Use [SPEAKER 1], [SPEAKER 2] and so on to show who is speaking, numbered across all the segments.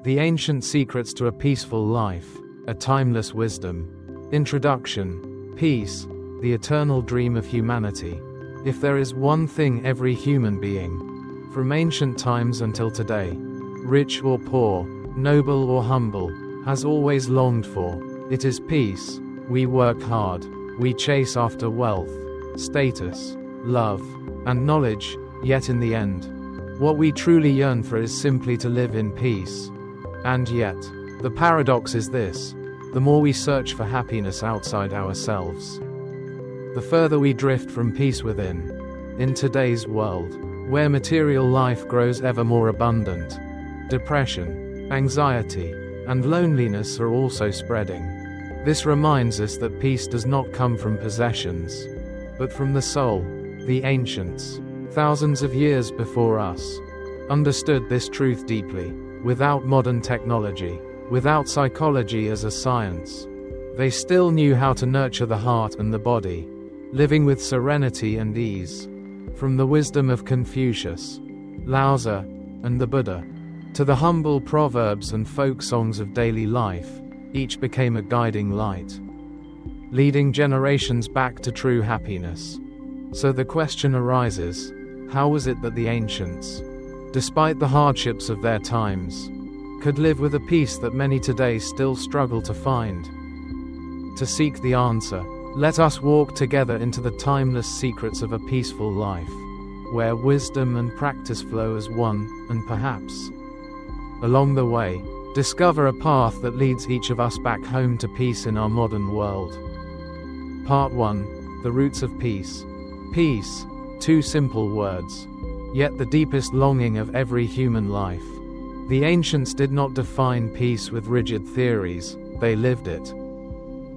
[SPEAKER 1] The Ancient Secrets to a Peaceful Life, a Timeless Wisdom. Introduction. Peace, the eternal dream of humanity. If there is one thing every human being, from ancient times until today, rich or poor, noble or humble, has always longed for, it is peace. We work hard, we chase after wealth, status, love, and knowledge, yet in the end, what we truly yearn for is simply to live in peace. And yet, the paradox is this: the more we search for happiness outside ourselves, the further we drift from peace within. In today's world, where material life grows ever more abundant, depression, anxiety, and loneliness are also spreading. This reminds us that peace does not come from possessions, but from the soul. The ancients, thousands of years before us, understood this truth deeply. Without modern technology, without psychology as a science, they still knew how to nurture the heart and the body, living with serenity and ease. From the wisdom of Confucius, Lao Tzu, and the Buddha, to the humble proverbs and folk songs of daily life, each became a guiding light, leading generations back to true happiness. So the question arises, how was it that the ancients, despite the hardships of their times, could live with a peace that many today still struggle to find? To seek the answer, let us walk together into the timeless secrets of a peaceful life, where wisdom and practice flow as one, and perhaps, along the way, discover a path that leads each of us back home to peace in our modern world. Part 1. The Roots of Peace. Peace, two simple words, yet the deepest longing of every human life. The ancients did not define peace with rigid theories, they lived it,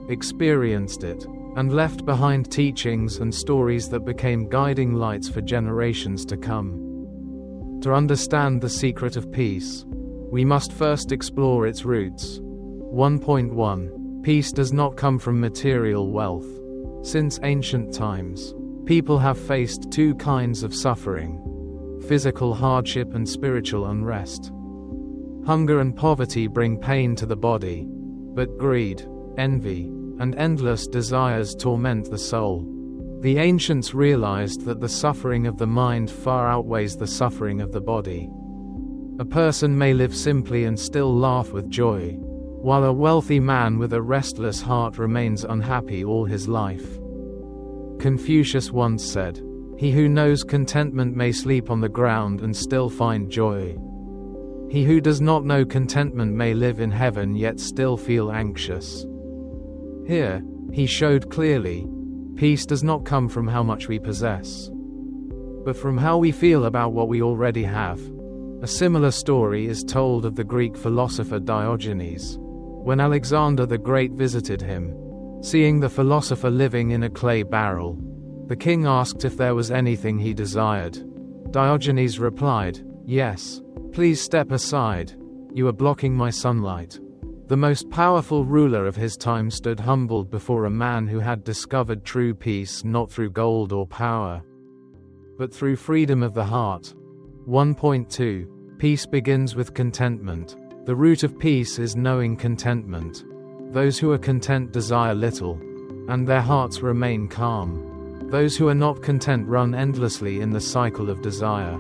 [SPEAKER 1] experienced it, and left behind teachings and stories that became guiding lights for generations to come. To understand the secret of peace, we must first explore its roots. 1.1. Peace does not come from material wealth. Since ancient times, people have faced two kinds of suffering: physical hardship and spiritual unrest. Hunger and poverty bring pain to the body, but greed, envy, and endless desires torment the soul. The ancients realized that the suffering of the mind far outweighs the suffering of the body. A person may live simply and still laugh with joy, while a wealthy man with a restless heart remains unhappy all his life. Confucius once said, "He who knows contentment may sleep on the ground and still find joy. He who does not know contentment may live in heaven yet still feel anxious." Here, he showed clearly, peace does not come from how much we possess, but from how we feel about what we already have. A similar story is told of the Greek philosopher Diogenes. When Alexander the Great visited him, seeing the philosopher living in a clay barrel, the king asked if there was anything he desired. Diogenes replied, "Yes, please step aside. You are blocking my sunlight." The most powerful ruler of his time stood humbled before a man who had discovered true peace not through gold or power, but through freedom of the heart. 1.2. Peace begins with contentment. The root of peace is knowing contentment. Those who are content desire little, and their hearts remain calm. Those who are not content run endlessly in the cycle of desire,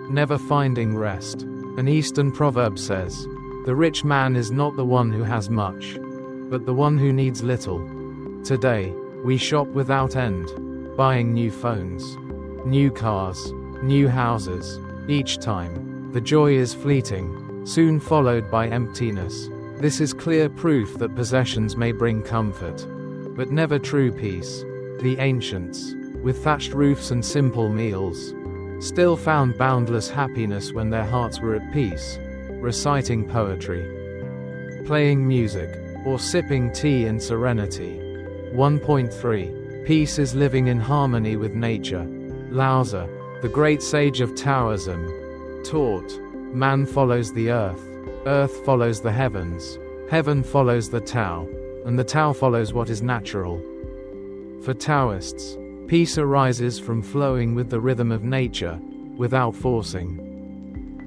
[SPEAKER 1] never finding rest. An Eastern proverb says, "The rich man is not the one who has much, but the one who needs little." Today, we shop without end, buying new phones, new cars, new houses. Each time, the joy is fleeting, soon followed by emptiness. This is clear proof that possessions may bring comfort, but never true peace. The ancients, with thatched roofs and simple meals, still found boundless happiness when their hearts were at peace, reciting poetry, playing music, or sipping tea in serenity. 1.3. Peace is living in harmony with nature. Lao Tzu, the great sage of Taoism, taught, "Man follows the earth follows the heavens, heaven follows the Tao, and the Tao follows what is natural." For Taoists, peace arises from flowing with the rhythm of nature, without forcing,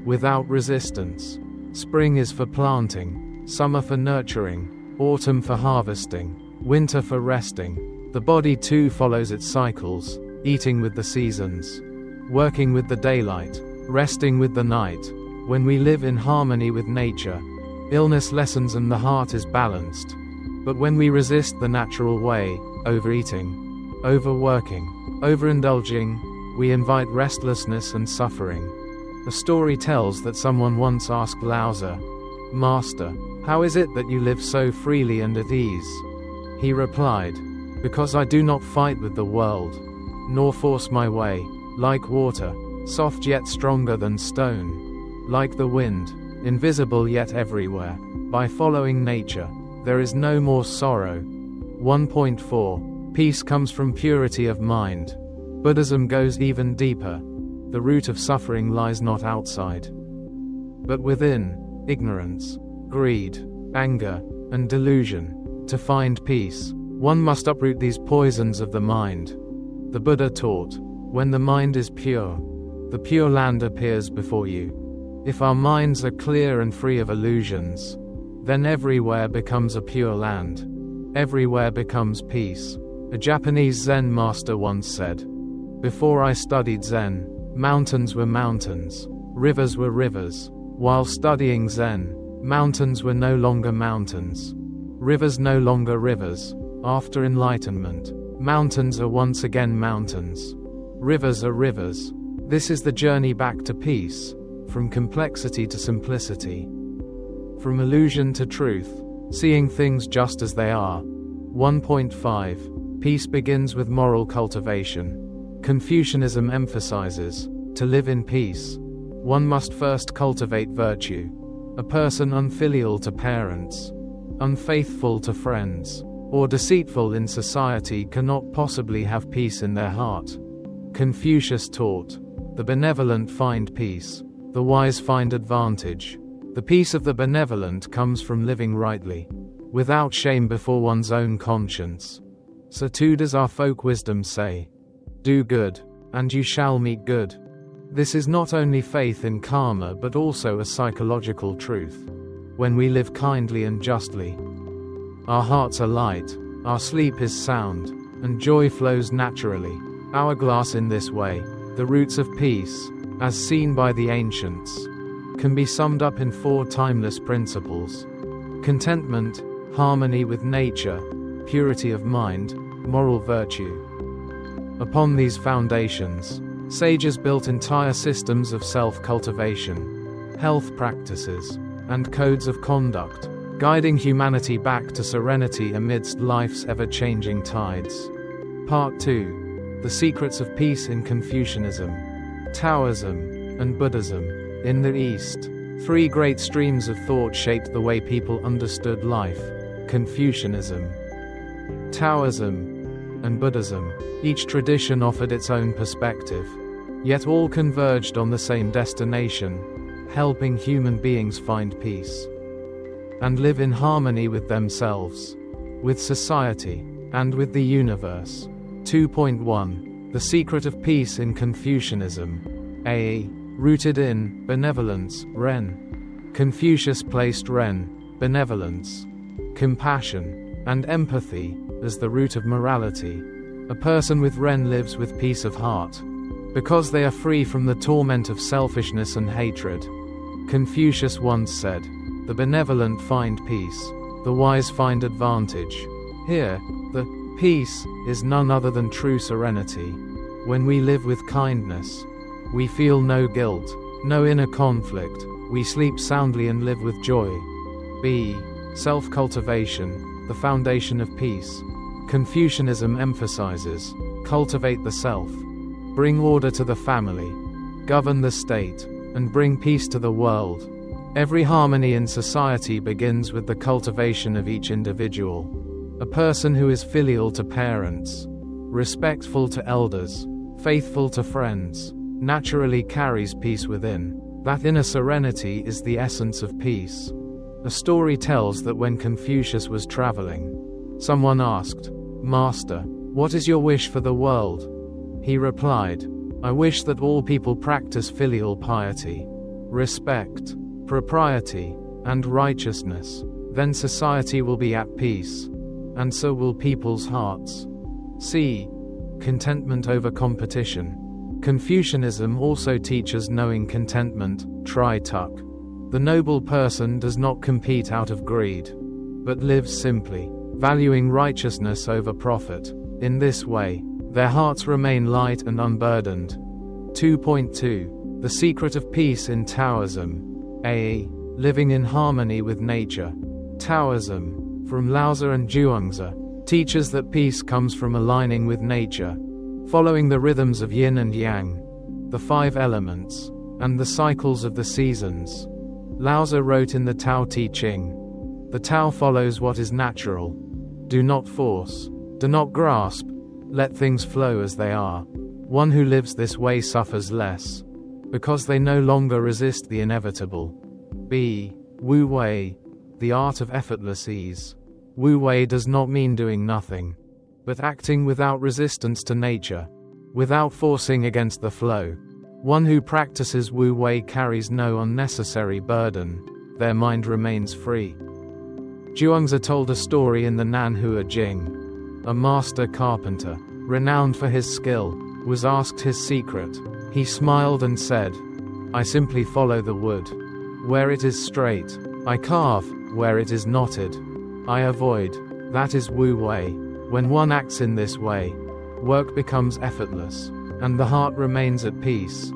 [SPEAKER 1] without resistance. Spring is for planting, summer for nurturing, autumn for harvesting, winter for resting. The body too follows its cycles, eating with the seasons, working with the daylight, resting with the night. When we live in harmony with nature, illness lessens and the heart is balanced. But when we resist the natural way, overeating, overworking, overindulging, we invite restlessness and suffering. A story tells that someone once asked Lao-Tzu, "Master, how is it that you live so freely and at ease?" He replied, "Because I do not fight with the world, nor force my way, like water, soft yet stronger than stone. Like the wind, invisible yet everywhere. By following nature, there is no more sorrow." 1.4. Peace comes from purity of mind. Buddhism goes even deeper. The root of suffering lies not outside, but within: ignorance, greed, anger, and delusion. To find peace, one must uproot these poisons of the mind. The Buddha taught, when the mind is pure, the Pure Land appears before you. If our minds are clear and free of illusions, then everywhere becomes a pure land. Everywhere becomes peace. A Japanese Zen master once said, "Before I studied Zen, mountains were mountains, rivers were rivers. While studying Zen, mountains were no longer mountains, rivers no longer rivers. After enlightenment, mountains are once again mountains, rivers are rivers." This is the journey back to peace, from complexity to simplicity, from illusion to truth, seeing things just as they are. 1.5. Peace begins with moral cultivation. Confucianism emphasizes, to live in peace, one must first cultivate virtue. A person unfilial to parents, unfaithful to friends, or deceitful in society cannot possibly have peace in their heart. Confucius taught, the benevolent find peace, the wise find advantage. The peace of the benevolent comes from living rightly, without shame before one's own conscience. So too does our folk wisdom say, "Do good, and you shall meet good." This is not only faith in karma but also a psychological truth. When we live kindly and justly, our hearts are light, our sleep is sound, and joy flows naturally. Hourglass in this way, the roots of peace, as seen by the ancients, can be summed up in 4 timeless principles: contentment, harmony with nature, purity of mind, moral virtue. Upon these foundations, sages built entire systems of self-cultivation, health practices, and codes of conduct, guiding humanity back to serenity amidst life's ever-changing tides. Part 2. The Secrets of Peace in Confucianism, Taoism, and Buddhism. In the East, 3 great streams of thought shaped the way people understood life: Confucianism, Taoism, and Buddhism. Each tradition offered its own perspective, yet all converged on the same destination: helping human beings find peace and live in harmony with themselves, with society, and with the universe. 2.1. The Secret of Peace in Confucianism. A. Rooted in benevolence, Ren. Confucius placed Ren, benevolence, compassion, and empathy as the root of morality. A person with Ren lives with peace of heart, because they are free from the torment of selfishness and hatred. Confucius once said, "The benevolent find peace, the wise find advantage." Here, the peace is none other than true serenity. When we live with kindness, we feel no guilt, no inner conflict, we sleep soundly and live with joy. B. Self-cultivation, the foundation of peace. Confucianism emphasizes, cultivate the self, bring order to the family, govern the state, and bring peace to the world. Every harmony in society begins with the cultivation of each individual. A person who is filial to parents, respectful to elders, faithful to friends, naturally carries peace within. That inner serenity is the essence of peace. A story tells that when Confucius was traveling, someone asked, "Master, what is your wish for the world?" He replied, "I wish that all people practice filial piety, respect, propriety, and righteousness, then society will be at peace, and so will people's hearts. C. Contentment over competition. Confucianism also teaches knowing contentment, try tuck. The noble person does not compete out of greed, but lives simply, valuing righteousness over profit. In this way, their hearts remain light and unburdened. 2.2. The secret of peace in Taoism. A. Living in harmony with nature. Taoism, from Laozi and Zhuangzi, teaches that peace comes from aligning with nature, following the rhythms of yin and yang, the 5 elements, and the cycles of the seasons. Laozi wrote in the Tao Te Ching, "The Tao follows what is natural. Do not force, do not grasp, let things flow as they are. One who lives this way suffers less, because they no longer resist the inevitable." B. Wu Wei, the art of effortless ease. Wu Wei does not mean doing nothing, but acting without resistance to nature, without forcing against the flow. One who practices Wu Wei carries no unnecessary burden, their mind remains free. Zhuangzi told a story in the Nanhua Jing. A master carpenter, renowned for his skill, was asked his secret. He smiled and said, "I simply follow the wood. Where it is straight, I carve, where it is knotted, I avoid." That is Wu Wei. When one acts in this way, work becomes effortless, and the heart remains at peace.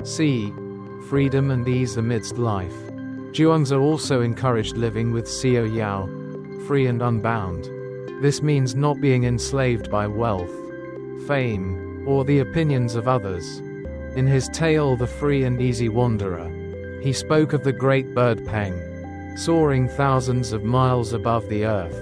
[SPEAKER 1] C. Freedom and ease amidst life. Zhuangzi also encouraged living with Xiao Yao, free and unbound. This means not being enslaved by wealth, fame, or the opinions of others. In his tale The Free and Easy Wanderer, he spoke of the great bird Peng, soaring thousands of miles above the earth.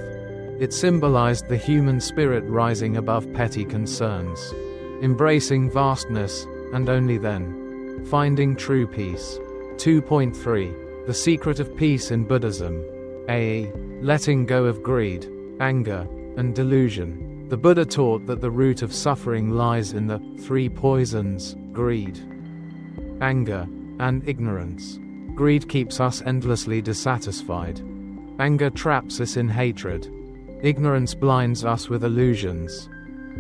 [SPEAKER 1] It symbolized the human spirit rising above petty concerns, embracing vastness, and only then, finding true peace. 2.3. The secret of peace in Buddhism. A. Letting go of greed, anger, and delusion. The Buddha taught that the root of suffering lies in the 3 poisons: greed, anger, and ignorance. Greed keeps us endlessly dissatisfied. Anger traps us in hatred. Ignorance blinds us with illusions.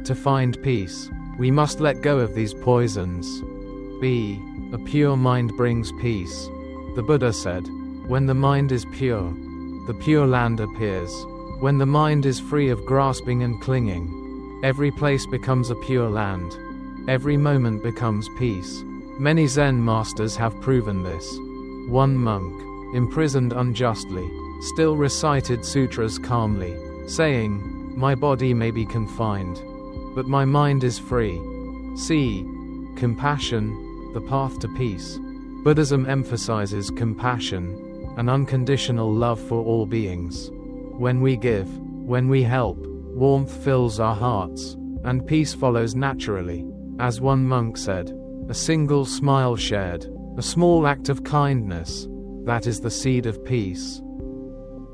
[SPEAKER 1] To find peace, we must let go of these poisons. B. A pure mind brings peace. The Buddha said, "When the mind is pure, the Pure Land appears. When the mind is free of grasping and clinging, every place becomes a pure land. Every moment becomes peace." Many Zen masters have proven this. One monk, imprisoned unjustly, still recited sutras calmly, saying, "My body may be confined, but my mind is free." C. Compassion, the path to peace. Buddhism emphasizes compassion, an unconditional love for all beings. When we give, when we help, warmth fills our hearts, and peace follows naturally. As one monk said, "A single smile shared, a small act of kindness, that is the seed of peace."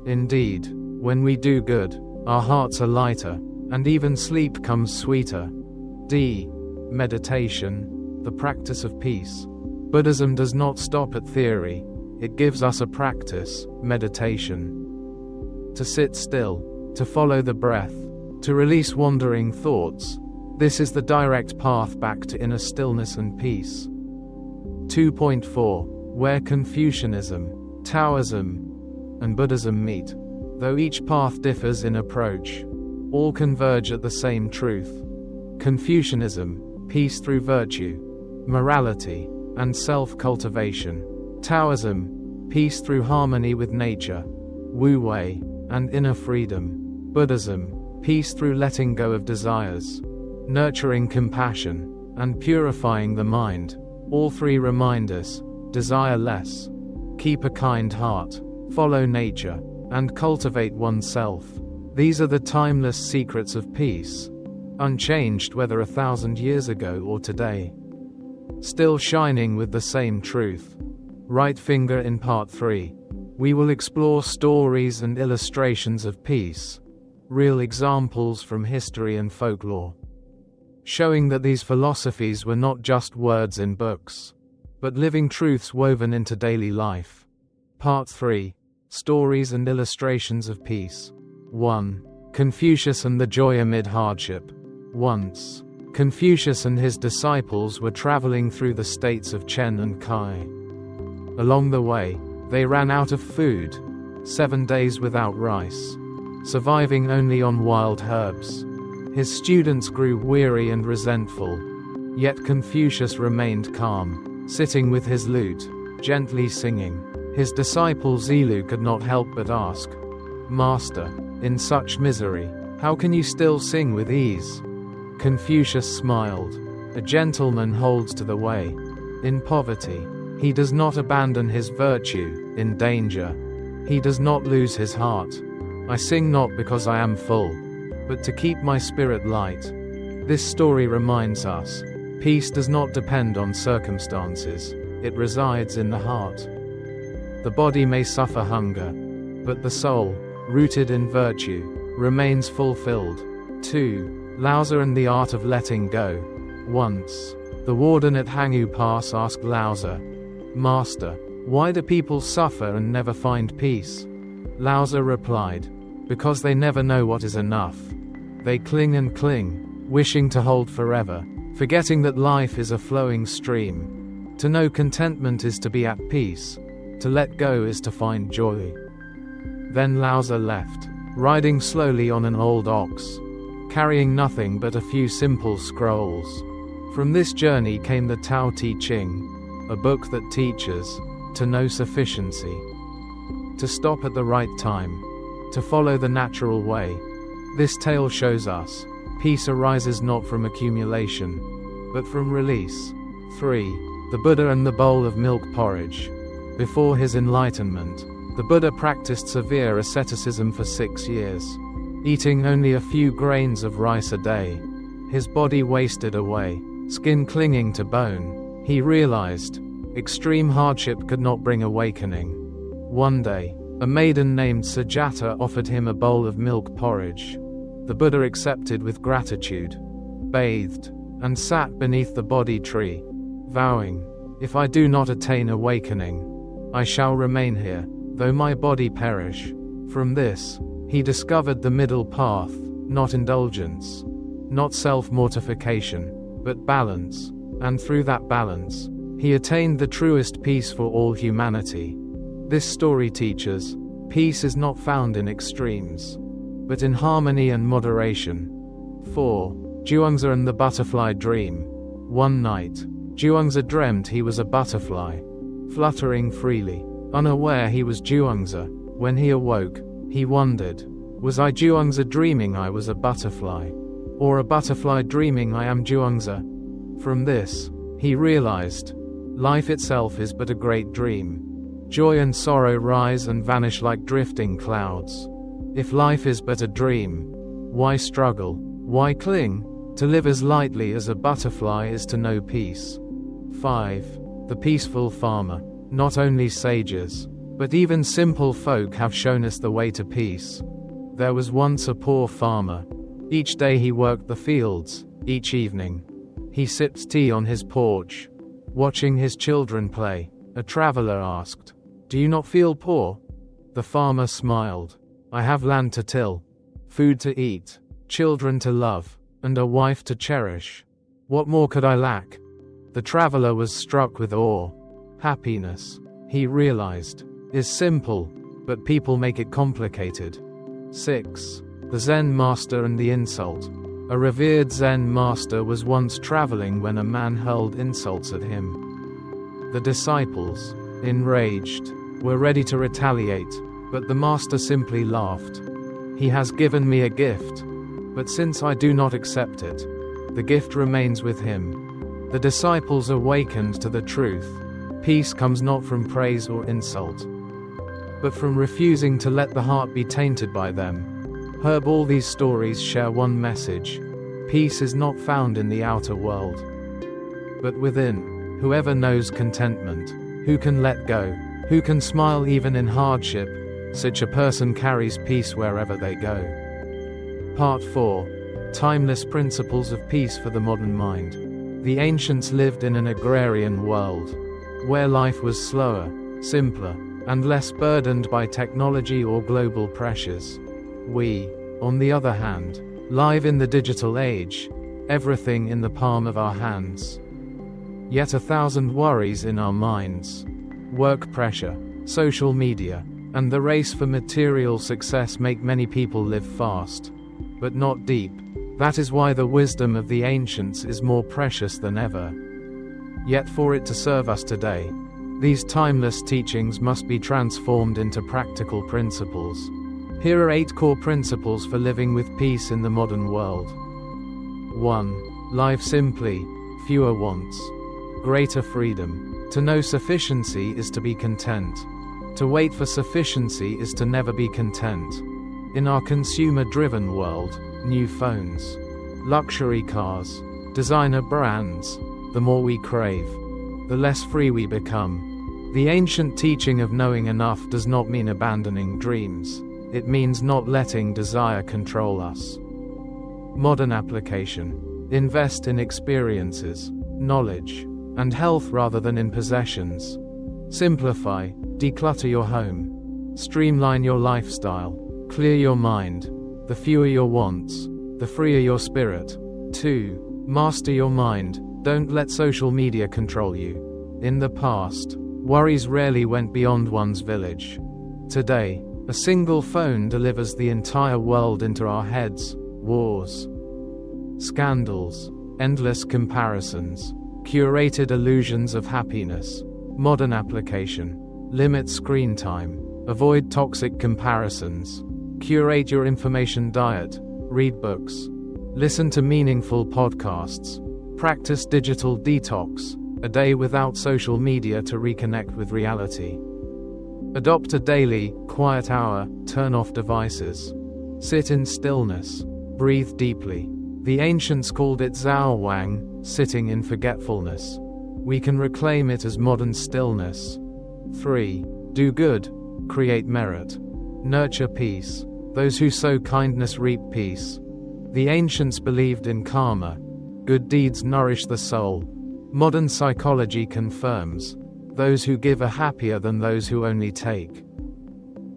[SPEAKER 1] Indeed, when we do good, our hearts are lighter, and even sleep comes sweeter. D. Meditation, the practice of peace. Buddhism does not stop at theory, it gives us a practice, meditation. To sit still, to follow the breath, to release wandering thoughts, this is the direct path back to inner stillness and peace. 2.4. Where Confucianism, Taoism, and Buddhism meet. Though each path differs in approach, all converge at the same truth. Confucianism, peace through virtue, morality, and self-cultivation. Taoism, peace through harmony with nature, Wu Wei, and inner freedom. Buddhism, peace through letting go of desires, nurturing compassion, and purifying the mind. All 3 remind us, desire less, keep a kind heart, follow nature, and cultivate oneself. These are the timeless secrets of peace, unchanged whether 1,000 years ago or today. Still shining with the same truth. Right Finger in Part 3. We will explore stories and illustrations of peace, real examples from history and folklore, showing that these philosophies were not just words in books, but living truths woven into daily life. Part 3. Stories and illustrations of peace. 1. Confucius and the joy amid hardship. Once, Confucius and his disciples were traveling through the states of Chen and Kai. Along the way, they ran out of food, 7 days without rice, surviving only on wild herbs. His students grew weary and resentful, yet Confucius remained calm, sitting with his lute, gently singing. His disciple Zilu could not help but ask, "Master, in such misery, how can you still sing with ease?" Confucius smiled. "A gentleman holds to the way. In poverty, he does not abandon his virtue. In danger, he does not lose his heart. I sing not because I am full, but to keep my spirit light." This story reminds us, peace does not depend on circumstances, it resides in the heart. The body may suffer hunger, but the soul, rooted in virtue, remains fulfilled. 2. Laozi and the art of letting go. Once, the warden at Hangu Pass asked Laozi, "Master, why do people suffer and never find peace?" Laozi replied, "Because they never know what is enough. They cling and cling, wishing to hold forever, forgetting that life is a flowing stream. To know contentment is to be at peace. To let go is to find joy." Then Laozi left, riding slowly on an old ox, carrying nothing but a few simple scrolls. From this journey came the Tao Te Ching, a book that teaches to know sufficiency, to stop at the right time, to follow the natural way. This tale shows us, peace arises not from accumulation, but from release. 3. The Buddha and the bowl of milk porridge. Before his enlightenment, the Buddha practiced severe asceticism for 6 years, eating only a few grains of rice a day. His body wasted away, skin clinging to bone. He realized, extreme hardship could not bring awakening. One day, a maiden named Sujata offered him a bowl of milk porridge. The Buddha accepted with gratitude, bathed, and sat beneath the Bodhi tree, vowing, "If I do not attain awakening, I shall remain here, though my body perish." From this, he discovered the middle path, not indulgence, not self-mortification, but balance, and through that balance, he attained the truest peace for all humanity. This story teaches, peace is not found in extremes, but in harmony and moderation. 4. Zhuangzi and the butterfly dream. One night, Zhuangzi dreamt he was a butterfly, fluttering freely, unaware he was Zhuangzi. When he awoke, he wondered, was I Zhuangzi dreaming I was a butterfly? Or a butterfly dreaming I am Zhuangzi? From this, he realized, life itself is but a great dream. Joy and sorrow rise and vanish like drifting clouds. If life is but a dream, why struggle? Why cling? To live as lightly as a butterfly is to know peace. 5. The peaceful farmer. Not only sages, but even simple folk have shown us the way to peace. There was once a poor farmer. Each day he worked the fields, each evening he sipped tea on his porch, watching his children play. A traveler asked, "Do you not feel poor?" The farmer smiled. "I have land to till, food to eat, children to love, and a wife to cherish. What more could I lack?" The traveler was struck with awe. Happiness, he realized, is simple, but people make it complicated. 6. The Zen master and the insult. A revered Zen master was once traveling when a man hurled insults at him. The disciples, enraged, were ready to retaliate, but the master simply laughed. "He has given me a gift, but since I do not accept it, the gift remains with him." The disciples awakened to the truth. Peace comes not from praise or insult, but from refusing to let the heart be tainted by them. All these stories share one message. Peace is not found in the outer world, but within. Whoever knows contentment, who can let go, who can smile even in hardship, such a person carries peace wherever they go. Part 4. Timeless principles of peace for the modern mind. The ancients lived in an agrarian world, where life was slower, simpler, and less burdened by technology or global pressures. We, on the other hand, live in the digital age, everything in the palm of our hands. Yet 1,000 worries in our minds. Work pressure, social media, and the race for material success make many people live fast, but not deep. That is why the wisdom of the ancients is more precious than ever. Yet for it to serve us today, these timeless teachings must be transformed into practical principles. Here are 8 core principles for living with peace in the modern world. 1. Live simply, fewer wants. Greater freedom. To know sufficiency is to be content. To wait for sufficiency is to never be content. In our consumer-driven world, new phones, luxury cars, designer brands, the more we crave, the less free we become. The ancient teaching of knowing enough does not mean abandoning dreams. It means not letting desire control us. Modern application. Invest in experiences, knowledge, and health rather than in possessions. Simplify, declutter your home. Streamline your lifestyle. Clear your mind. The fewer your wants, the freer your spirit. 2. Master your mind. Don't let social media control you. In the past, worries rarely went beyond one's village. Today, a single phone delivers the entire world into our heads. Wars, scandals, endless comparisons, curated illusions of happiness. Modern application. Limit screen time. Avoid toxic comparisons. Curate your information diet. Read books. Listen to meaningful podcasts. Practice digital detox. A day without social media to reconnect with reality. Adopt a daily, quiet hour. Turn off devices. Sit in stillness. Breathe deeply. The ancients called it Zhao Wang, sitting in forgetfulness. We can reclaim it as modern stillness. 3. Do good. Create merit. Nurture peace. Those who sow kindness reap peace. The ancients believed in karma. Good deeds nourish the soul. Modern psychology confirms. Those who give are happier than those who only take.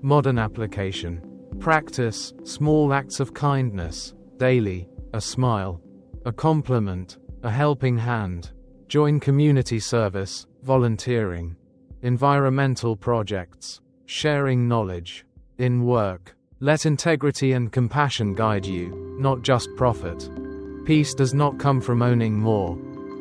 [SPEAKER 1] Modern application. Practice small acts of kindness daily. A smile, a compliment, a helping hand. Join community service, volunteering, environmental projects, sharing knowledge. In work, let integrity and compassion guide you, not just profit. Peace does not come from owning more,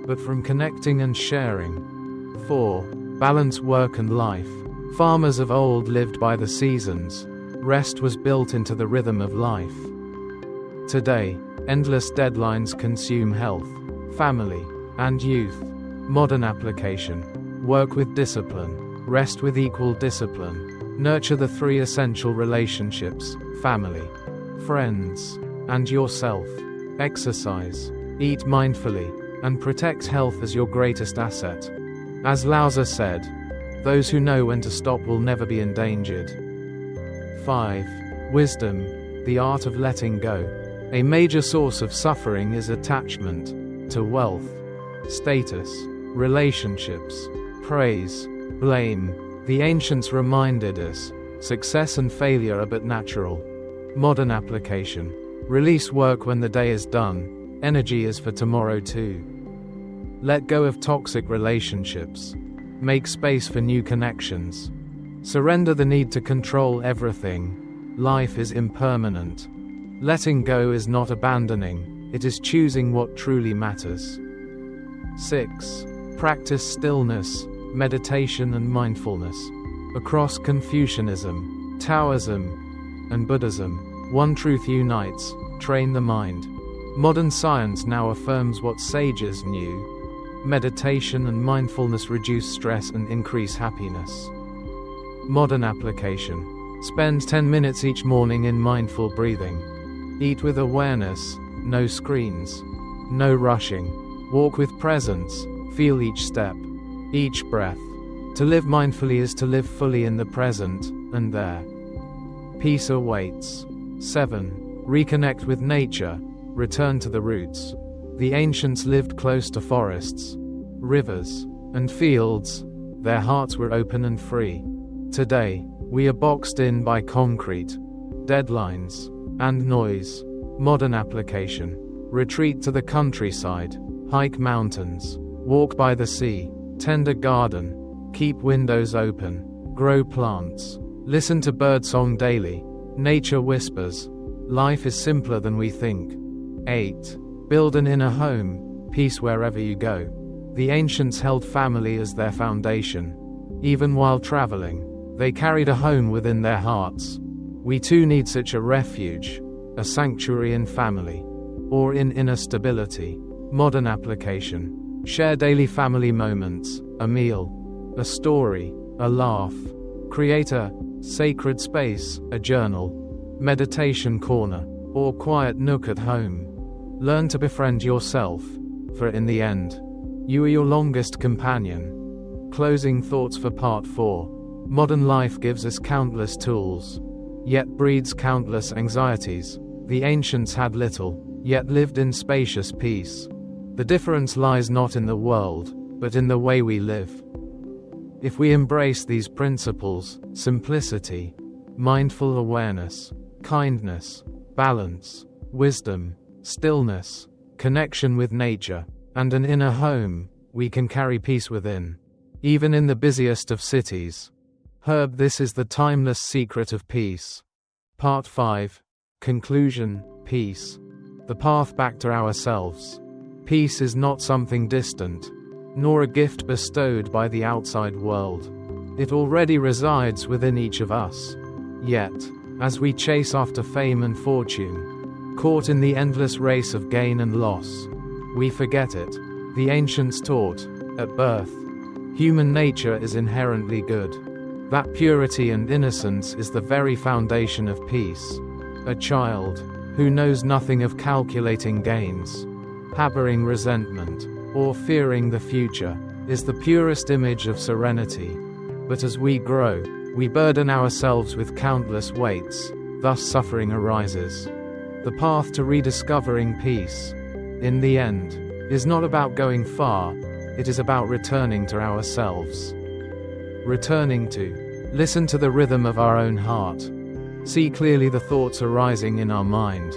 [SPEAKER 1] but from connecting and sharing. 4. Balance work and life. Farmers of old lived by the seasons. Rest was built into the rhythm of life. Today, endless deadlines consume health, family, and youth. Modern application. Work with discipline. Rest with equal discipline. Nurture the 3 essential relationships: family, friends, and yourself. Exercise. Eat mindfully, and protect health as your greatest asset. As Lao Tzu said, those who know when to stop will never be endangered. 5. Wisdom. The art of letting go. A major source of suffering is attachment to wealth, status, relationships, praise, blame. The ancients reminded us, success and failure are but natural. Modern application. Release work when the day is done. Energy is for tomorrow too. Let go of toxic relationships. Make space for new connections. Surrender the need to control everything. Life is impermanent. Letting go is not abandoning, it is choosing what truly matters. 6. Practice stillness, meditation and mindfulness. Across Confucianism, Taoism, and Buddhism, one truth unites: train the mind. Modern science now affirms what sages knew. Meditation and mindfulness reduce stress and increase happiness. Modern application. Spend 10 minutes each morning in mindful breathing. Eat with awareness, no screens, no rushing. Walk with presence, feel each step, each breath. To live mindfully is to live fully in the present, and there. Peace awaits. 7. Reconnect with nature, return to the roots. The ancients lived close to forests, rivers, and fields. Their hearts were open and free. Today, we are boxed in by concrete, deadlines, and noise. Modern application. Retreat to the countryside, hike mountains, walk by the sea, tend a garden, keep windows open, grow plants, listen to birdsong daily. Nature whispers. Life is simpler than we think. 8. Build an inner home, peace wherever you go. The ancients held family as their foundation. Even while traveling, they carried a home within their hearts. We too need such a refuge, a sanctuary in family, or in inner stability. Modern application. Share daily family moments, a meal, a story, a laugh. Create a sacred space, a journal, meditation corner, or quiet nook at home. Learn to befriend yourself, for in the end, you are your longest companion. Closing thoughts for part 4. Modern life gives us countless tools, yet breeds countless anxieties. The ancients had little, yet lived in spacious peace. The difference lies not in the world, but in the way we live. If we embrace these principles, simplicity, mindful awareness, kindness, balance, wisdom, stillness, connection with nature, and an inner home, we can carry peace within, even in the busiest of cities. This is the timeless secret of peace. Part 5. Conclusion. Peace. The path back to ourselves. Peace is not something distant, nor a gift bestowed by the outside world. It already resides within each of us. Yet, as we chase after fame and fortune, caught in the endless race of gain and loss, we forget it. The ancients taught, at birth, human nature is inherently good. That purity and innocence is the very foundation of peace. A child, who knows nothing of calculating gains, harboring resentment, or fearing the future, is the purest image of serenity. But as we grow, we burden ourselves with countless weights, thus suffering arises. The path to rediscovering peace, in the end, is not about going far, it is about returning to ourselves. Returning to, listen to the rhythm of our own heart. See clearly the thoughts arising in our mind.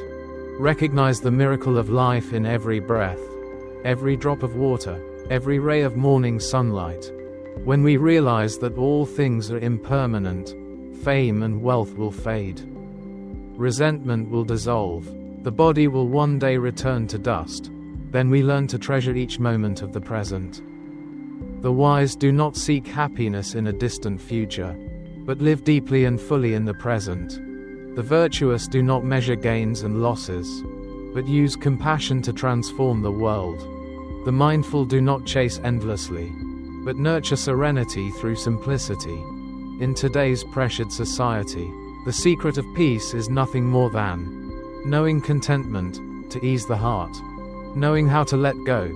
[SPEAKER 1] Recognize the miracle of life in every breath, every drop of water, every ray of morning sunlight. When we realize that all things are impermanent, fame and wealth will fade. Resentment will dissolve. The body will one day return to dust. Then we learn to treasure each moment of the present. The wise do not seek happiness in a distant future, but live deeply and fully in the present. The virtuous do not measure gains and losses, but use compassion to transform the world. The mindful do not chase endlessly, but nurture serenity through simplicity. In today's pressured society, the secret of peace is nothing more than knowing contentment, to ease the heart, knowing how to let go,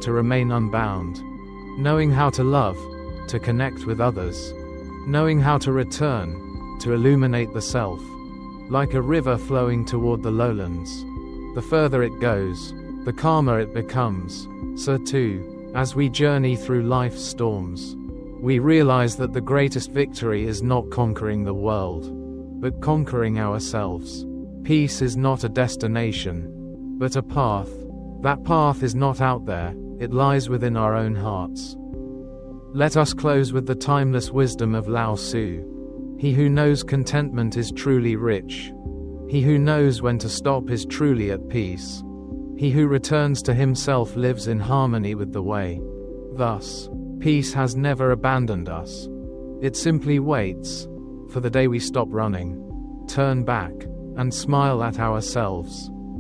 [SPEAKER 1] to remain unbound, knowing how to love, to connect with others, knowing how to return, to illuminate the self. Like a river flowing toward the lowlands, the further it goes, the calmer it becomes. So too, as we journey through life's storms, we realize that the greatest victory is not conquering the world, but conquering ourselves. Peace is not a destination, but a path. That path is not out there, it lies within our own hearts. Let us close with the timeless wisdom of Lao Tzu. He who knows contentment is truly rich. He who knows when to stop is truly at peace. He who returns to himself lives in harmony with the way. Thus, peace has never abandoned us. It simply waits for the day we stop running, turn back, and smile at ourselves.